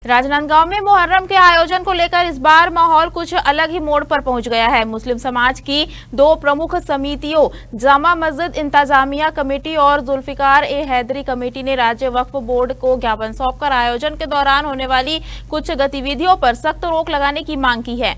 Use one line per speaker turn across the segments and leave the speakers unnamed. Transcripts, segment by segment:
राजनांदगांव में मुहर्रम के आयोजन को लेकर इस बार माहौल कुछ अलग ही मोड़ पर पहुंच गया है। मुस्लिम समाज की दो प्रमुख समितियों जामा मस्जिद इंतजामिया कमेटी और जुल्फिकार ए हैदरी कमेटी ने राज्य वक्फ बोर्ड को ज्ञापन सौंपकर आयोजन के दौरान होने वाली कुछ गतिविधियों पर सख्त रोक लगाने की मांग की है।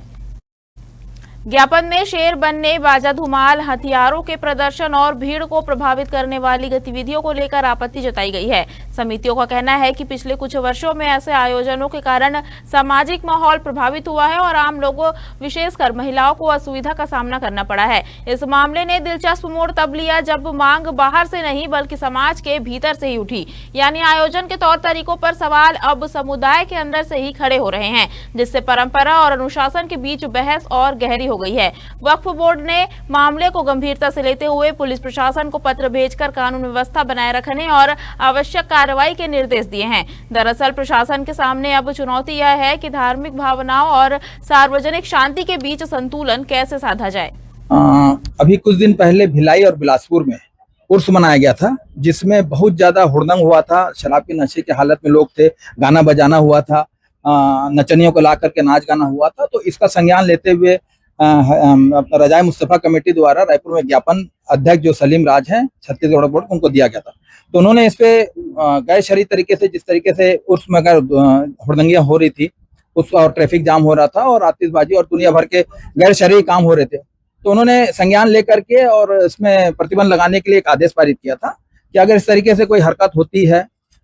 ज्ञापन में शेर बनने, बाजा धुमाल, हथियारों के प्रदर्शन और भीड़ को प्रभावित करने वाली गतिविधियों को लेकर आपत्ति जताई गई है। समितियों का कहना है कि पिछले कुछ वर्षों में ऐसे आयोजनों के कारण सामाजिक माहौल प्रभावित हुआ है और आम लोगों विशेषकर महिलाओं को असुविधा का सामना करना पड़ा है। इस मामले ने दिलचस्प मोड़ तब लिया जब मांग बाहर से नहीं बल्कि समाज के भीतर से ही उठी, यानी आयोजन के तौर तरीकों पर सवाल अब समुदाय के अंदर से ही खड़े हो रहे हैं, जिससे परंपरा और अनुशासन के बीच बहस और गहरी हो गई है। वक्फ बोर्ड ने मामले को गंभीरता से लेते हुए पुलिस प्रशासन को पत्र भेजकर कानून व्यवस्था बनाए रखने और आवश्यक कार्रवाई के निर्देश दिए हैं। दरअसल प्रशासन के सामने अब चुनौती यह है कि धार्मिक भावनाओं और सार्वजनिक शांति के बीच संतुलन कैसे साधा जाए।
अभी कुछ दिन पहले भिलाई और बिलासपुर में उर्स मनाया गया था, जिसमें बहुत ज्यादा हुड़दंग हुआ था। शराब के नशे की हालत में लोग थे, गाना बजाना हुआ था, नचनियों को ला करके नाच गाना हुआ था। तो इसका संज्ञान लेते हुए रजाए मुस्तफा कमेटी द्वारा रायपुर में ज्ञापन अध्यक्ष जो सलीम राज हैं छत्तीसगढ़ बोर्ड उनको दिया गया था। तो उन्होंने इस पे गैर शरई तरीके से, जिस तरीके से उर्स में अगर हुड़दंगियां हो रही थी उस और ट्रैफिक जाम हो रहा था और आतिशबाजी और दुनिया भर के गैर शरई काम हो रहे थे, तो उन्होंने संज्ञान लेकर के और इसमें प्रतिबंध लगाने के लिए एक आदेश पारित किया था कि अगर इस तरीके से कोई हरकत होती है,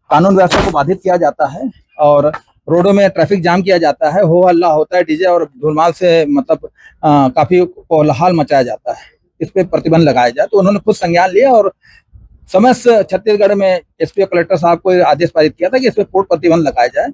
कानून व्यवस्था को बाधित किया जाता है और रोडों में ट्रैफिक जाम किया जाता है, हो हल्ला होता है, डीजे और धुलमाल से मतलब काफी कोलाहल मचाया जाता है, इस पे प्रतिबंध लगाया जाए। तो उन्होंने खुद संज्ञान लिया और समस्त छत्तीसगढ़ में एसपी कलेक्टर साहब को आदेश पारित किया था कि इस पे पूर्ण प्रतिबंध लगाया जाए।